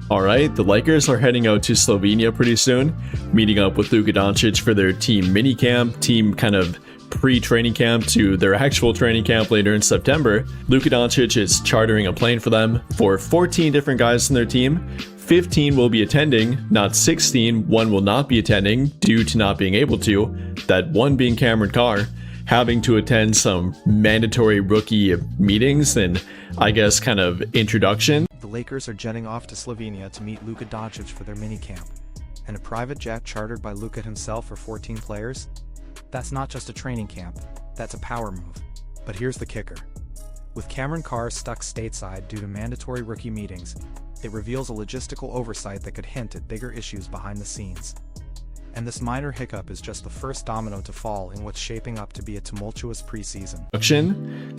All right, the Lakers are heading out to Slovenia pretty soon, meeting up with Luka Doncic for their team mini camp, team kind of pre-training camp to their actual training camp later in September. Luka Doncic is chartering a plane for them for 14 different guys in their team. 15 will be attending, not 16. One will not be attending due to not being able to. That one being Cameron Carr, having to attend some mandatory rookie meetings and I guess kind of introduction. The Lakers are jetting off to Slovenia to meet Luka Doncic for their minicamp. And a private jet chartered by Luka himself for 14 players? That's not just a training camp, that's a power move. But here's the kicker. With Cameron Carr stuck stateside due to mandatory rookie meetings, it reveals a logistical oversight that could hint at bigger issues behind the scenes. And this minor hiccup is just the first domino to fall in what's shaping up to be a tumultuous preseason.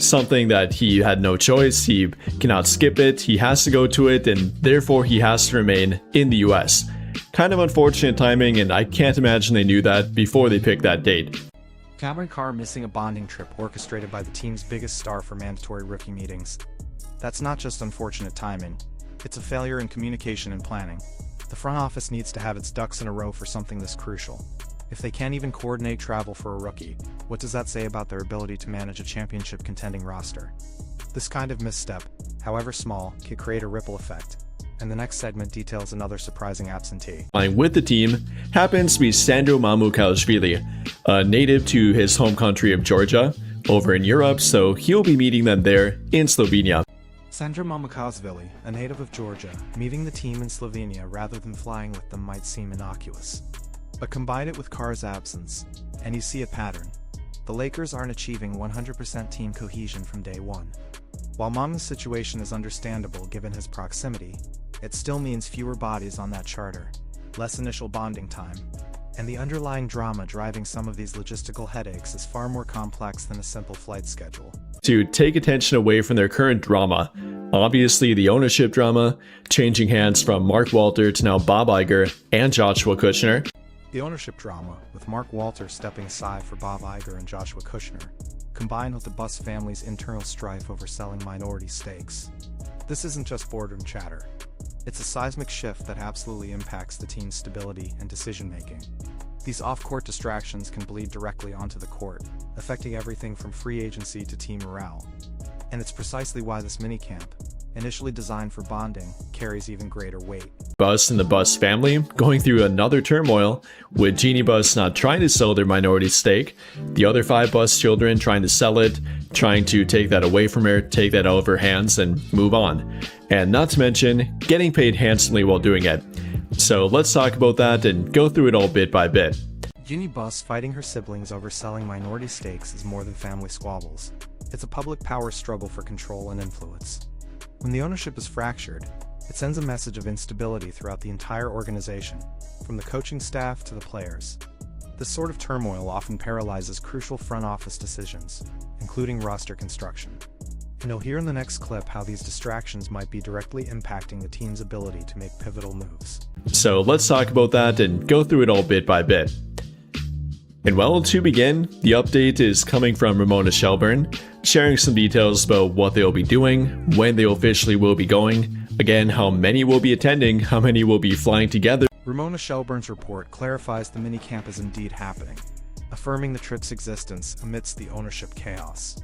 Something that he had no choice, he cannot skip it, he has to go to it, and therefore he has to remain in the US. Kind of unfortunate timing, and I can't imagine they knew that before they picked that date. Cameron Carr missing a bonding trip orchestrated by the team's biggest star for mandatory rookie meetings. That's not just unfortunate timing, it's a failure in communication and planning. The front office needs to have its ducks in a row for something this crucial. If they can't even coordinate travel for a rookie, what does that say about their ability to manage a championship contending roster? This kind of misstep, however small, can create a ripple effect. And the next segment details another surprising absentee. With the team happens to be Sandro Mamukauzvili, a native to his home country of Georgia, over in Europe, so he'll be meeting them there in Slovenia. Sandro Mamukauzvili, a native of Georgia, meeting the team in Slovenia rather than flying with them might seem innocuous. But combine it with Carr's absence, and you see a pattern. The Lakers aren't achieving 100% team cohesion from day one. While Mamu's situation is understandable given his proximity, it still means fewer bodies on that charter, less initial bonding time, and the underlying drama driving some of these logistical headaches is far more complex than a simple flight schedule. To take attention away from their current drama, obviously the ownership drama, changing hands from Mark Walter to now Bob Iger and Joshua Kushner. The ownership drama, with Mark Walter stepping aside for Bob Iger and Joshua Kushner, combined with the Buss family's internal strife over selling minority stakes. This isn't just boardroom chatter. It's a seismic shift that absolutely impacts the team's stability and decision-making. These off-court distractions can bleed directly onto the court, affecting everything from free agency to team morale. And it's precisely why this minicamp, initially designed for bonding, carries even greater weight. Buss and the Buss family going through another turmoil, with Jeannie Buss not trying to sell their minority stake, the other 5 Buss children trying to sell it, trying to take that away from her, take that out of her hands and move on. And not to mention, getting paid handsomely while doing it. So let's talk about that and go through it all bit by bit. Jeannie Buss fighting her siblings over selling minority stakes is more than family squabbles. It's a public power struggle for control and influence. When the ownership is fractured, it sends a message of instability throughout the entire organization, from the coaching staff to the players. This sort of turmoil often paralyzes crucial front office decisions, including roster construction. And you'll hear in the next clip how these distractions might be directly impacting the team's ability to make pivotal moves. So let's talk about that and go through it all bit by bit. And well, to begin, the update is coming from Ramona Shelburne, sharing some details about what they'll be doing, when they officially will be going, again, how many will be attending, how many will be flying together. Ramona Shelburne's report clarifies the minicamp is indeed happening, affirming the trip's existence amidst the ownership chaos.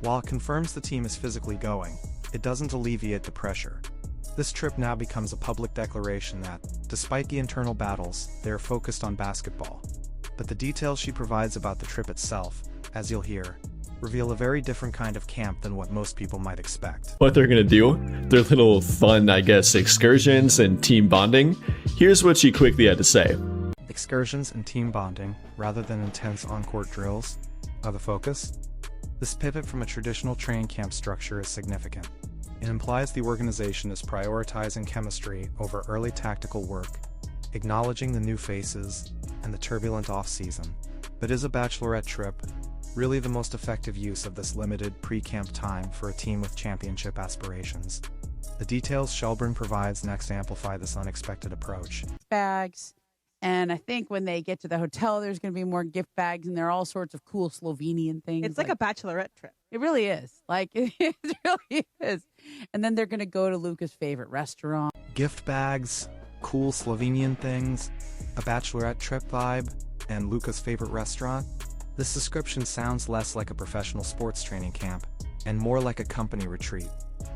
While it confirms the team is physically going, it doesn't alleviate the pressure. This trip now becomes a public declaration that, despite the internal battles, they are focused on basketball. But the details she provides about the trip itself, as you'll hear, reveal a very different kind of camp than what most people might expect. What they're gonna do, their little fun, I guess, excursions and team bonding. Here's what she quickly had to say. Excursions and team bonding, rather than intense on-court drills, are the focus. This pivot from a traditional training camp structure is significant. It implies the organization is prioritizing chemistry over early tactical work, acknowledging the new faces and the turbulent off-season. But is a bachelorette trip really the most effective use of this limited pre-camp time for a team with championship aspirations? The details Shelburne provides next amplify this unexpected approach. Bags. And I think when they get to the hotel, there's going to be more gift bags, and there are all sorts of cool Slovenian things. It's like a bachelorette trip. It really is. Like, it really is. And then they're going to go to Luka's favorite restaurant. Gift bags, cool Slovenian things, a bachelorette trip vibe, and Luka's favorite restaurant? This description sounds less like a professional sports training camp and more like a company retreat.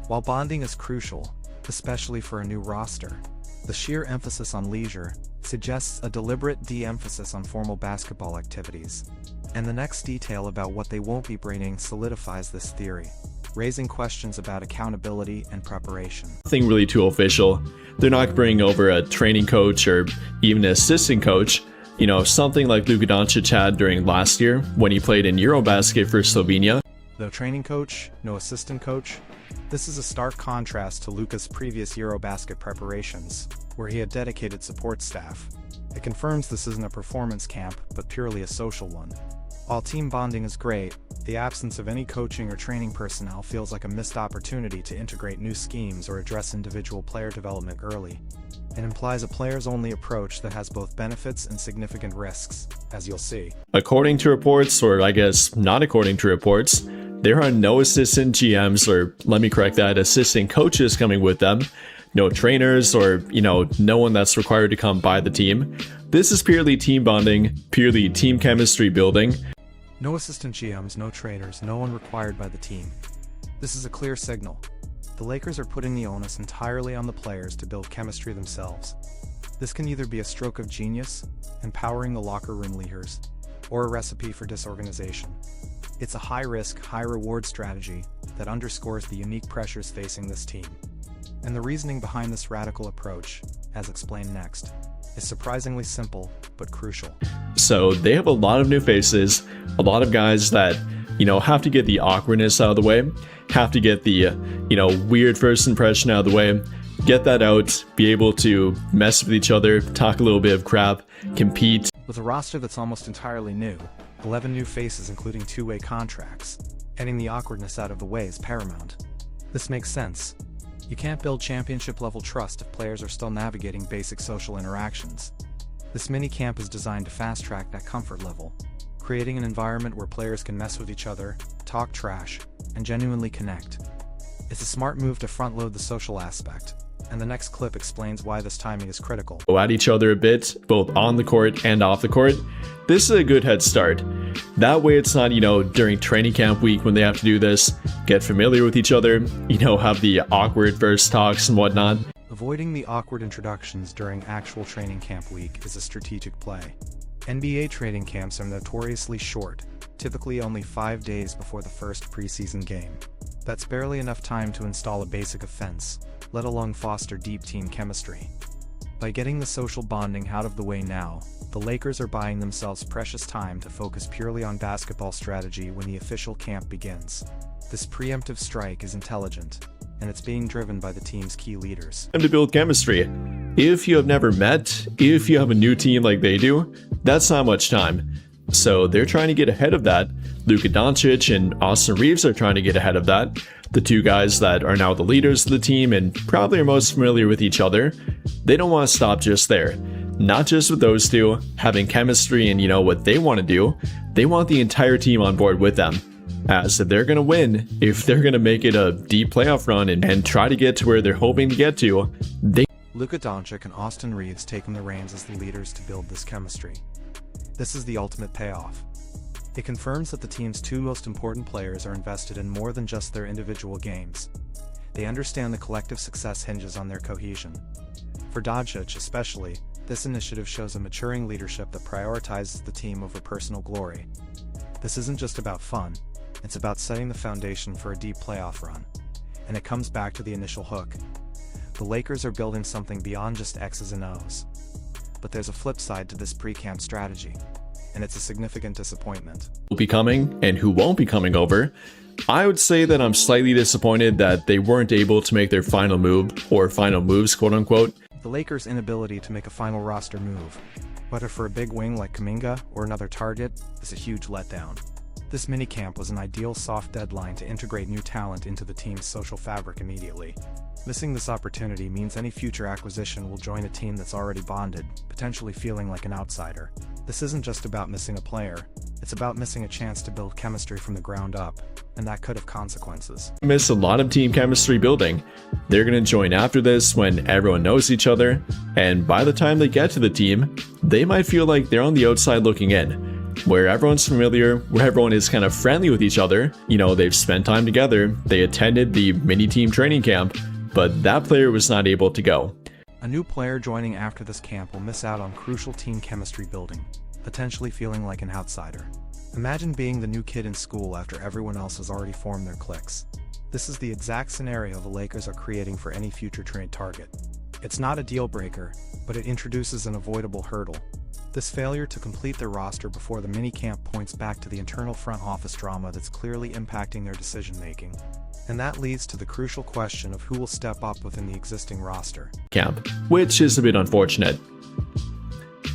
While bonding is crucial, especially for a new roster, the sheer emphasis on leisure suggests a deliberate de-emphasis on formal basketball activities. And the next detail about what they won't be bringing solidifies this theory, raising questions about accountability and preparation. Nothing really too official. They're not bringing over a training coach or even an assistant coach. You know, something like Luka Doncic had during last year when he played in Eurobasket for Slovenia. No training coach, no assistant coach. This is a stark contrast to Luka's previous Eurobasket preparations, where he had dedicated support staff. It confirms this isn't a performance camp, but purely a social one. While team bonding is great, the absence of any coaching or training personnel feels like a missed opportunity to integrate new schemes or address individual player development early. It implies a players-only approach that has both benefits and significant risks, as you'll see. According to reports, or I guess not according to reports, there are no assistant GMs, or let me correct that, assistant coaches coming with them. No trainers or, no one that's required to come by the team. This is purely team bonding, purely team chemistry building. No assistant GMs, no trainers, no one required by the team. This is a clear signal. The Lakers are putting the onus entirely on the players to build chemistry themselves. This can either be a stroke of genius, empowering the locker room leaders, or a recipe for disorganization. It's a high-risk, high-reward strategy that underscores the unique pressures facing this team. And the reasoning behind this radical approach, as explained next, is surprisingly simple but crucial. So they have a lot of new faces, a lot of guys that, have to get the awkwardness out of the way, have to get the, weird first impression out of the way, get that out, be able to mess with each other, talk a little bit of crap, compete. With a roster that's almost entirely new, 11 new faces including two-way contracts, getting the awkwardness out of the way is paramount. This makes sense. You can't build championship-level trust if players are still navigating basic social interactions. This mini-camp is designed to fast-track that comfort level, creating an environment where players can mess with each other, talk trash, and genuinely connect. It's a smart move to front-load the social aspect, and the next clip explains why this timing is critical. Go at each other a bit, both on the court and off the court. This is a good head start. That way it's not, during training camp week when they have to do this, get familiar with each other, have the awkward first talks and whatnot. Avoiding the awkward introductions during actual training camp week is a strategic play. NBA training camps are notoriously short, typically only 5 days before the first preseason game. That's barely enough time to install a basic offense, let alone foster deep team chemistry. By getting the social bonding out of the way now, the Lakers are buying themselves precious time to focus purely on basketball strategy when the official camp begins. This preemptive strike is intelligent, and it's being driven by the team's key leaders. And to build chemistry. If you have never met, if you have a new team like they do, that's not much time. So they're trying to get ahead of that. Luka Doncic and Austin Reaves are trying to get ahead of that. The two guys that are now the leaders of the team and probably are most familiar with each other, they don't want to stop just there. Not just with those two, having chemistry and what they want to do, they want the entire team on board with them. As if they're going to win, if they're going to make it a deep playoff run and try to get to where they're hoping to get to, Luka Doncic and Austin Reaves taking the reins as the leaders to build this chemistry. This is the ultimate payoff. It confirms that the team's two most important players are invested in more than just their individual games. They understand the collective success hinges on their cohesion. For Doncic especially, this initiative shows a maturing leadership that prioritizes the team over personal glory. This isn't just about fun, it's about setting the foundation for a deep playoff run. And it comes back to the initial hook. The Lakers are building something beyond just X's and O's. But there's a flip side to this pre-camp strategy, and it's a significant disappointment. Who will be coming and who won't be coming over. I would say that I'm slightly disappointed that they weren't able to make their final move, or final moves, quote unquote. The Lakers' inability to make a final roster move, whether for a big wing like Kuminga or another target, is a huge letdown. This minicamp was an ideal soft deadline to integrate new talent into the team's social fabric immediately. Missing this opportunity means any future acquisition will join a team that's already bonded, potentially feeling like an outsider. This isn't just about missing a player, it's about missing a chance to build chemistry from the ground up, and that could have consequences. Miss a lot of team chemistry building. They're going to join after this when everyone knows each other, and by the time they get to the team, they might feel like they're on the outside looking in, where everyone's familiar, where everyone is kind of friendly with each other. They've spent time together, they attended the mini-team training camp, but that player was not able to go. A new player joining after this camp will miss out on crucial team chemistry building, potentially feeling like an outsider. Imagine being the new kid in school after everyone else has already formed their cliques. This is the exact scenario the Lakers are creating for any future trade target. It's not a deal breaker, but it introduces an avoidable hurdle. This failure to complete their roster before the mini-camp points back to the internal front office drama that's clearly impacting their decision-making. And that leads to the crucial question of who will step up within the existing roster. Camp, which is a bit unfortunate.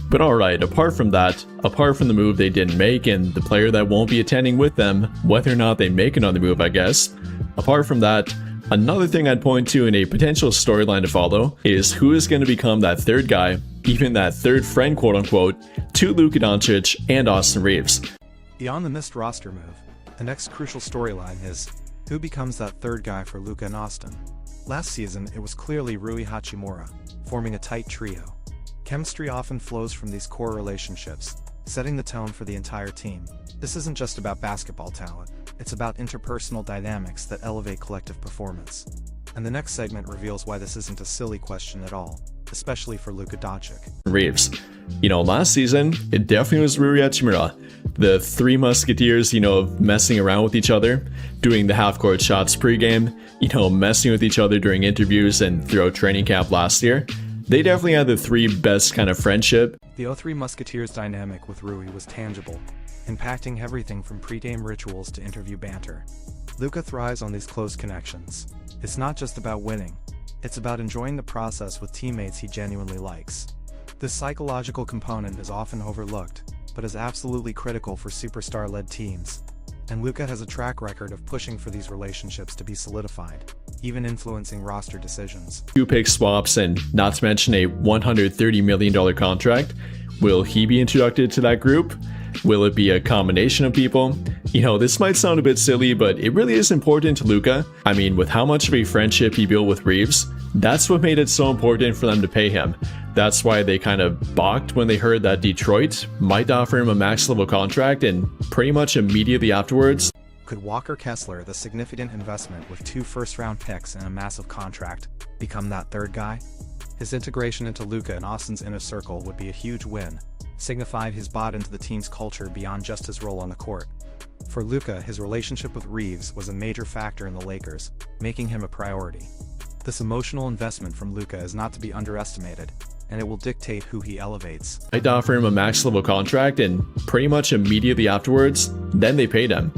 But alright, apart from the move they didn't make and the player that won't be attending with them, whether or not they make another move, I guess. Apart from that, another thing I'd point to in a potential storyline to follow is who is going to become that third guy, even that third friend quote-unquote, to Luka Doncic and Austin Reaves. Beyond the missed roster move, the next crucial storyline is who becomes that third guy for Luka and Austin. Last season, it was clearly Rui Hachimura, forming a tight trio. Chemistry often flows from these core relationships, setting the tone for the entire team. This isn't just about basketball talent, it's about interpersonal dynamics that elevate collective performance. And the next segment reveals why this isn't a silly question at all, especially for Luka Doncic. Reaves. Last season, it definitely was Rui Hachimura. The three musketeers, messing around with each other, doing the half-court shots pregame, messing with each other during interviews and throughout training camp last year. They definitely had the three best kind of friendship. The 03 Musketeers dynamic with Rui was tangible, impacting everything from pre-game rituals to interview banter. Luka thrives on these close connections. It's not just about winning, it's about enjoying the process with teammates he genuinely likes. This psychological component is often overlooked, but is absolutely critical for superstar-led teams. And Luka has a track record of pushing for these relationships to be solidified, even influencing roster decisions. 2-pick swaps and not to mention a $130 million contract. Will he be introduced to that group? Will it be a combination of people? This might sound a bit silly, but it really is important to Luka. With how much of a friendship he built with Reaves, that's what made it so important for them to pay him. That's why they kind of balked when they heard that Detroit might offer him a max level contract, and pretty much immediately afterwards. Could Walker Kessler, the significant investment with 2 first-round picks and a massive contract, become that third guy? His integration into Luka and Austin's inner circle would be a huge win, signifying he's bought into the team's culture beyond just his role on the court. For Luka, his relationship with Reaves was a major factor in the Lakers, making him a priority. This emotional investment from Luka is not to be underestimated, and it will dictate who he elevates. I'd offer him a max level contract, and pretty much immediately afterwards, then they paid him.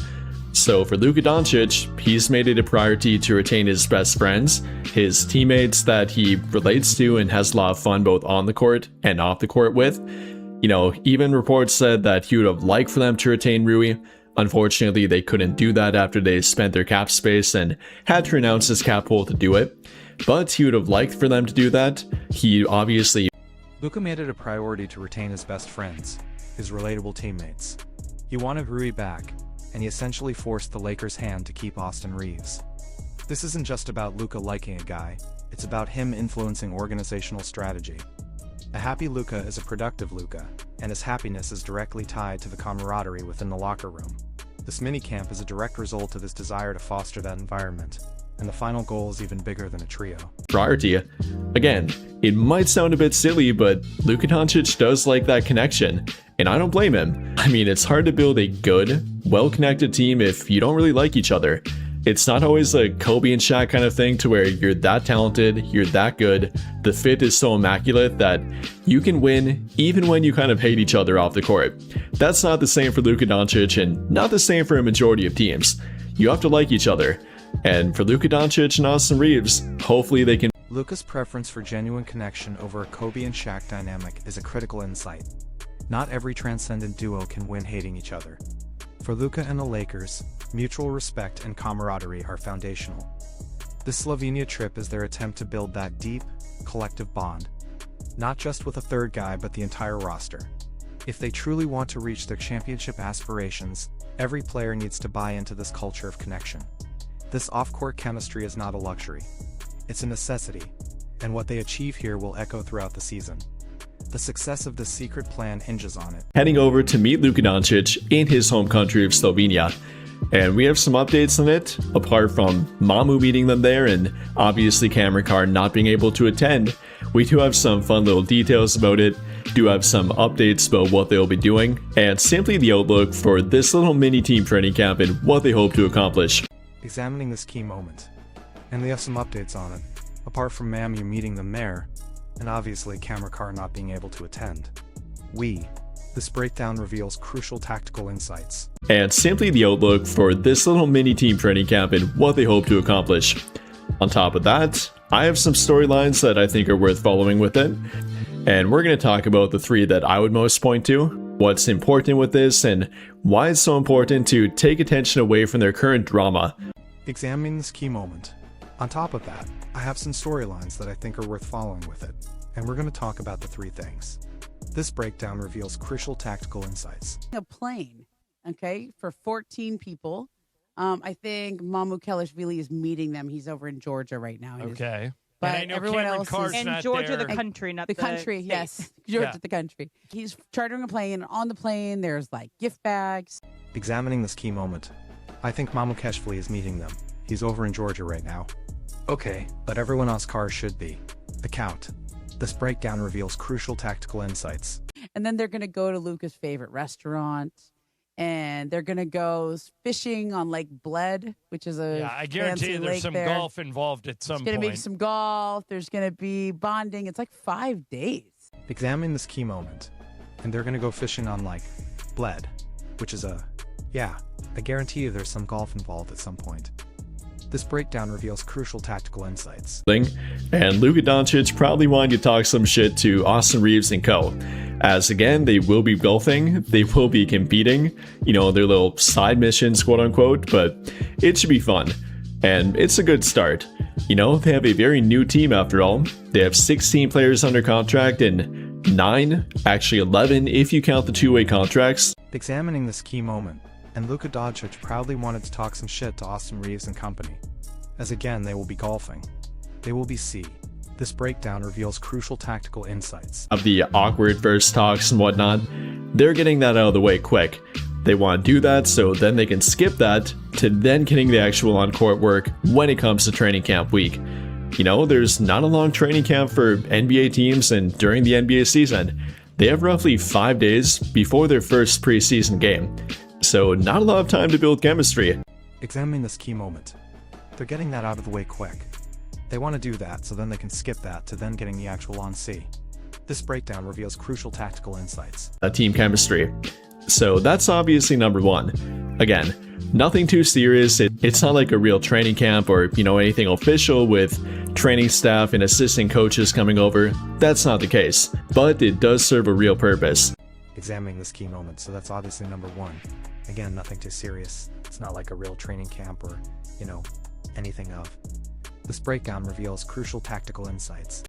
So for Luka Doncic, he's made it a priority to retain his best friends, his teammates that he relates to and has a lot of fun both on the court and off the court with. Even reports said that he would have liked for them to retain Rui. Unfortunately, they couldn't do that after they spent their cap space and had to renounce his cap hole to do it. But he would have liked for them to do that. Luka made it a priority to retain his best friends, his relatable teammates. He wanted Rui back, and he essentially forced the Lakers' hand to keep Austin Reaves. This isn't just about Luka liking a guy, it's about him influencing organizational strategy. A happy Luka is a productive Luka, and his happiness is directly tied to the camaraderie within the locker room. This minicamp is a direct result of his desire to foster that environment, and the final goal is even bigger than a trio. Priority. Again, it might sound a bit silly, but Luka Doncic does like that connection, and I don't blame him. It's hard to build a good, well-connected team if you don't really like each other. It's not always a Kobe and Shaq kind of thing to where you're that talented, you're that good, the fit is so immaculate that you can win even when you kind of hate each other off the court. That's not the same for Luka Doncic and not the same for a majority of teams. You have to like each other. And for Luka Doncic and Austin Reaves, hopefully they can. Luka's preference for genuine connection over a Kobe and Shaq dynamic is a critical insight. Not every transcendent duo can win hating each other. For Luka and the Lakers, mutual respect and camaraderie are foundational. This Slovenia trip is their attempt to build that deep, collective bond, not just with a third guy but the entire roster. If they truly want to reach their championship aspirations, every player needs to buy into this culture of connection. This off-court chemistry is not a luxury. It's a necessity, and what they achieve here will echo throughout the season. The success of this secret plan hinges on it. Heading over to meet Luka Doncic in his home country of Slovenia. And we have some updates on it, apart from Mamu meeting them there and obviously Carr not being able to attend. We do have some fun little details about it, do have some updates about what they'll be doing, and simply the outlook for this little mini team training camp and what they hope to accomplish. Examining this key moment, and we have some updates on it, apart from Mamu meeting them there, and obviously Carr not being able to attend. This breakdown reveals crucial tactical insights. And simply the outlook for this little mini team training camp and what they hope to accomplish. On top of that, I have some storylines that I think are worth following with it. And we're going to talk about the three that I would most point to, what's important with this, and why it's so important to take attention away from their current drama. Examining this key moment. On top of that, I have some storylines that I think are worth following with it, and we're going to talk about the three things. This breakdown reveals crucial tactical insights. A plane, okay, for 14 people. I think Mamukauzvili is meeting them. He's over in Georgia right now. Okay. But and I know everyone Cameron else Carr's is... And not Georgia, there. the country, not the country, state. yes. Georgia, Yeah. the country. He's chartering a plane. On the plane, there's like gift bags. Examining this key moment. I think Mamukauzvili is meeting them. He's over in Georgia right now. Okay, but everyone else Carr should be. The count. This breakdown reveals crucial tactical insights. And then they're going to go to Luka's favorite restaurant. And they're going to go fishing on Lake Bled, which is a I guarantee fancy you there's lake some there. golf involved at some There's going to be point. some golf. There's going to be bonding. It's like 5 days. Examine this key moment. And they're gonna go fishing on Lake Bled, which is I guarantee you there's some golf involved at some point. This breakdown reveals crucial tactical insights. And Luka Doncic probably wanted to talk some shit to Austin Reaves and co. As again, they will be golfing, they will be competing, their little side missions, quote unquote, but it should be fun. And it's a good start. They have a very new team after all. They have 16 players under contract and 11 if you count the two-way contracts. Examining this key moment, and Luka Doncic proudly wanted to talk some shit to Austin Reaves and company. As again, they will be golfing. They will be C. This breakdown reveals crucial tactical insights. Of the awkward first talks and whatnot, they're getting that out of the way quick. They want to do that so then they can skip that to then getting the actual on-court work when it comes to training camp week. There's not a long training camp for NBA teams, and during the NBA season, they have roughly 5 days before their first preseason game. So not a lot of time to build chemistry. Examining this key moment. They're getting that out of the way quick. They want to do that so then they can skip that to then getting the actual on-C. This breakdown reveals crucial tactical insights. Team chemistry. So that's obviously number one. Again, nothing too serious. It's not like a real training camp or, anything official with training staff and assistant coaches coming over. That's not the case. But it does serve a real purpose. Examining this key moment, so that's obviously number one. Again, nothing too serious. It's not like a real training camp or, anything of. This breakdown reveals crucial tactical insights.